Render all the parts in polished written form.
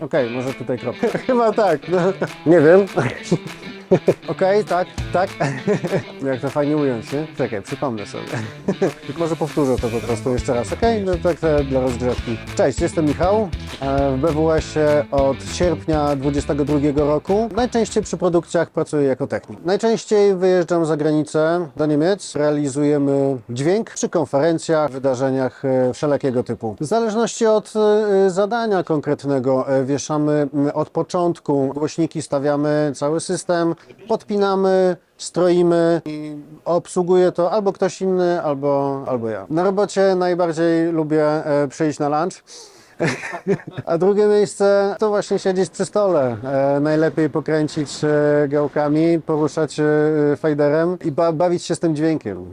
Okej, może tutaj kropka. Chyba tak, no. Nie wiem. Okej, tak, tak. Jak to fajnie ująć, nie? Czekaj, przypomnę sobie. Może powtórzę to po prostu jeszcze raz, okej? No tak dla rozgrzewki. Cześć, jestem Michał. W BWS-ie od sierpnia 2022 roku. Najczęściej przy produkcjach pracuję jako technik. Najczęściej wyjeżdżam za granicę do Niemiec. Realizujemy dźwięk przy konferencjach, wydarzeniach wszelkiego typu. W zależności od zadania konkretnego wieszamy od początku. Głośniki stawiamy, cały system, podpinamy, stroimy i obsługuje to albo ktoś inny, albo ja. Na robocie najbardziej lubię przyjść na lunch. A drugie miejsce to właśnie siedzieć przy stole. Najlepiej pokręcić gałkami, poruszać faderem i bawić się z tym dźwiękiem.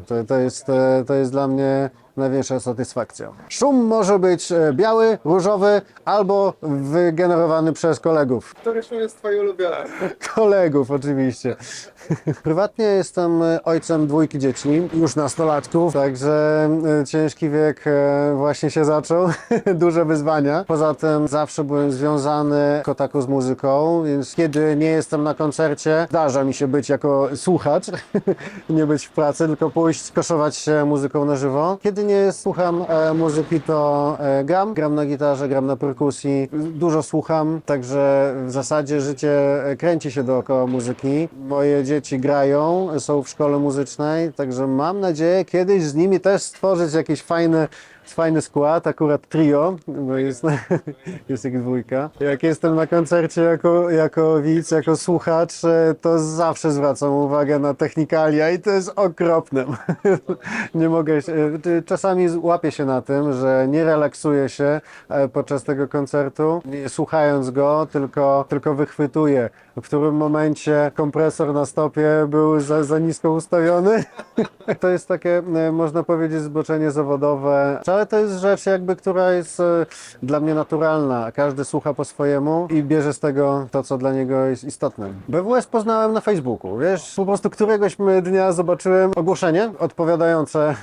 To jest dla mnie największa satysfakcja. Szum może być biały, różowy albo wygenerowany przez kolegów. Który szum jest twój ulubiony? Kolegów oczywiście. Prywatnie jestem ojcem 2 dzieci, już nastolatków, także ciężki wiek właśnie się zaczął, duże wyzwania. Poza tym zawsze byłem związany kotaku z muzyką, więc kiedy nie jestem na koncercie, zdarza mi się być jako słuchacz, nie być w pracy, tylko pójść, skoszować się muzyką na żywo. Kiedy nie słucham muzyki, to gram na gitarze, gram na perkusji, dużo słucham, także w zasadzie życie kręci się dookoła muzyki. Moje dzieci grają, są w szkole muzycznej, także mam nadzieję kiedyś z nimi też stworzyć jakiś fajny skład, akurat trio, bo jest ich 2. Jak jestem na koncercie jako widz, jako słuchacz, to zawsze zwracam uwagę na technikalia i to jest okropne. Nie mogę się, czasami łapię się na tym, że nie relaksuję się podczas tego koncertu, nie słuchając go, tylko wychwytuję, w którym momencie kompresor na stopie był za nisko ustawiony. To jest takie, można powiedzieć, zboczenie zawodowe, ale to jest rzecz jakby, która jest dla mnie naturalna. Każdy słucha po swojemu i bierze z tego to, co dla niego jest istotne. BWS poznałem na Facebooku, wiesz, po prostu któregoś dnia zobaczyłem ogłoszenie odpowiadające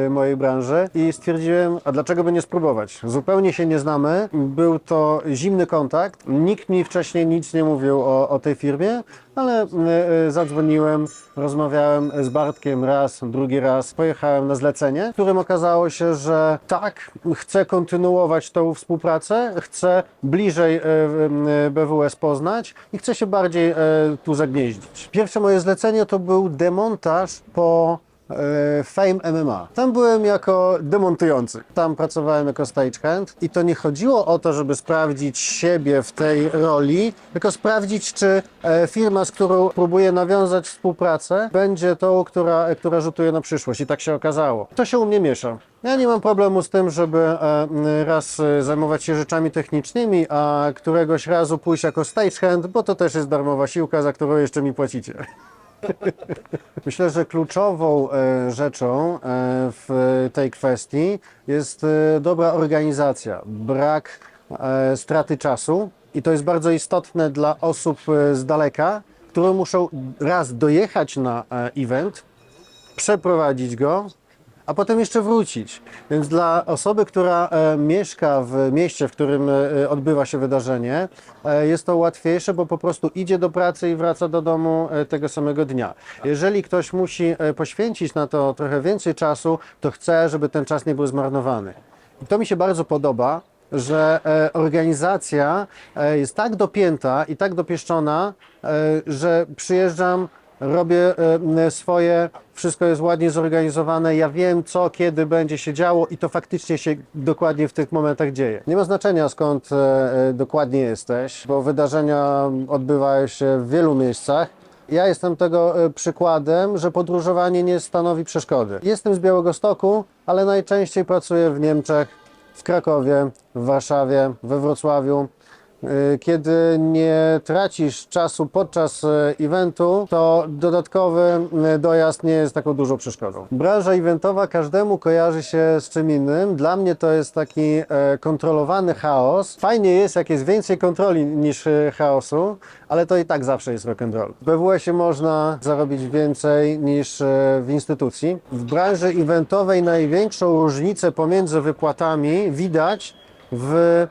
mojej branży i stwierdziłem, a dlaczego by nie spróbować? Zupełnie się nie znamy, był to zimny kontakt, nikt mi wcześniej nic nie mówił o tej firmie, ale zadzwoniłem, rozmawiałem z Bartkiem raz, drugi raz, pojechałem na zlecenie, w którym okazało się, że tak, chcę kontynuować tą współpracę, chcę bliżej BWS poznać i chcę się bardziej tu zagnieździć. Pierwsze moje zlecenie to był demontaż po Fame MMA. Tam byłem jako demontujący. Tam pracowałem jako stagehand i to nie chodziło o to, żeby sprawdzić siebie w tej roli, tylko sprawdzić, czy firma, z którą próbuję nawiązać współpracę, będzie tą, która rzutuje na przyszłość. I tak się okazało. To się u mnie miesza. Ja nie mam problemu z tym, żeby raz zajmować się rzeczami technicznymi, a któregoś razu pójść jako stagehand, bo to też jest darmowa siłka, za którą jeszcze mi płacicie. Myślę, że kluczową rzeczą w tej kwestii jest dobra organizacja, brak straty czasu i to jest bardzo istotne dla osób z daleka, które muszą raz dojechać na event, przeprowadzić go, a potem jeszcze wrócić. Więc dla osoby, która mieszka w mieście, w którym odbywa się wydarzenie, jest to łatwiejsze, bo po prostu idzie do pracy i wraca do domu tego samego dnia. Jeżeli ktoś musi poświęcić na to trochę więcej czasu, to chce, żeby ten czas nie był zmarnowany. I to mi się bardzo podoba, że organizacja jest tak dopięta i tak dopieszczona, że przyjeżdżam, robię swoje, wszystko jest ładnie zorganizowane, ja wiem co, kiedy będzie się działo i to faktycznie się dokładnie w tych momentach dzieje. Nie ma znaczenia skąd dokładnie jesteś, bo wydarzenia odbywają się w wielu miejscach. Ja jestem tego przykładem, że podróżowanie nie stanowi przeszkody. Jestem z Białegostoku, ale najczęściej pracuję w Niemczech, w Krakowie, w Warszawie, we Wrocławiu. Kiedy nie tracisz czasu podczas eventu, to dodatkowy dojazd nie jest taką dużą przeszkodą. Branża eventowa każdemu kojarzy się z czym innym. Dla mnie to jest taki kontrolowany chaos. Fajnie jest, jak jest więcej kontroli niż chaosu, ale to i tak zawsze jest rock'n'roll. W BWS-ie można zarobić więcej niż w instytucji. W branży eventowej największą różnicę pomiędzy wypłatami widać w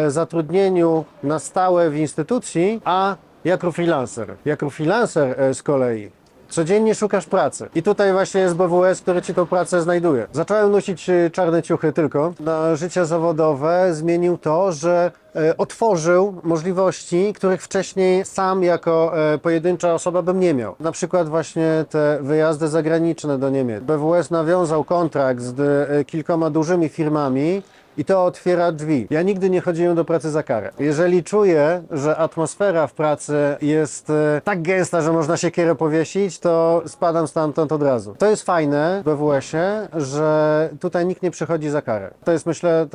zatrudnieniu na stałe w instytucji, a jako freelancer. Jako freelancer z kolei codziennie szukasz pracy. I tutaj właśnie jest BWS, który ci tą pracę znajduje. Zacząłem nosić czarne ciuchy tylko. Na życie zawodowe zmienił to, że otworzył możliwości, których wcześniej sam jako pojedyncza osoba bym nie miał. Na przykład właśnie te wyjazdy zagraniczne do Niemiec. BWS nawiązał kontrakt z kilkoma dużymi firmami, i to otwiera drzwi. Ja nigdy nie chodziłem do pracy za karę. Jeżeli czuję, że atmosfera w pracy jest tak gęsta, że można siekierę powiesić, to spadam stamtąd od razu. To jest fajne w BWS-ie, że tutaj nikt nie przychodzi za karę. To jest, myślę,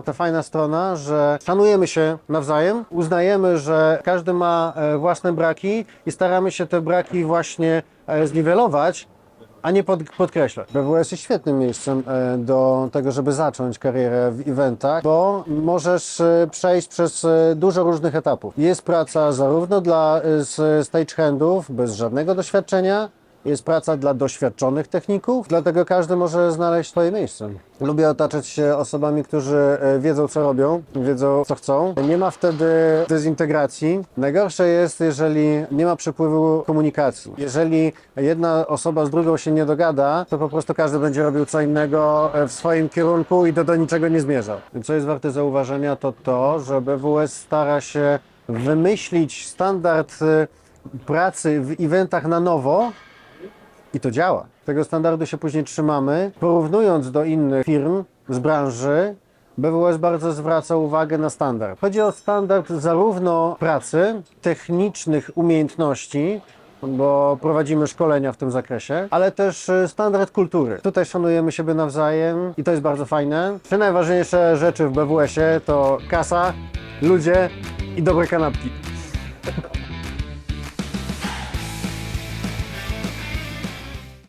ta fajna strona, że szanujemy się nawzajem, uznajemy, że każdy ma własne braki i staramy się te braki właśnie zniwelować, a nie podkreślać. BWS jest świetnym miejscem do tego, żeby zacząć karierę w eventach, bo możesz przejść przez dużo różnych etapów. Jest praca zarówno dla stagehandów bez żadnego doświadczenia, jest praca dla doświadczonych techników, dlatego każdy może znaleźć swoje miejsce. Lubię otaczać się osobami, którzy wiedzą, co robią, wiedzą, co chcą. Nie ma wtedy dezintegracji. Najgorsze jest, jeżeli nie ma przepływu komunikacji. Jeżeli jedna osoba z drugą się nie dogada, to po prostu każdy będzie robił co innego w swoim kierunku i to do niczego nie zmierza. Co jest warte zauważenia, to to, że BWS stara się wymyślić standard pracy w eventach na nowo, i to działa. Tego standardu się później trzymamy. Porównując do innych firm z branży, BWS bardzo zwraca uwagę na standard. Chodzi o standard zarówno pracy, technicznych umiejętności, bo prowadzimy szkolenia w tym zakresie, ale też standard kultury. Tutaj szanujemy siebie nawzajem i to jest bardzo fajne. Trzy najważniejsze rzeczy w BWS-ie to kasa, ludzie i dobre kanapki.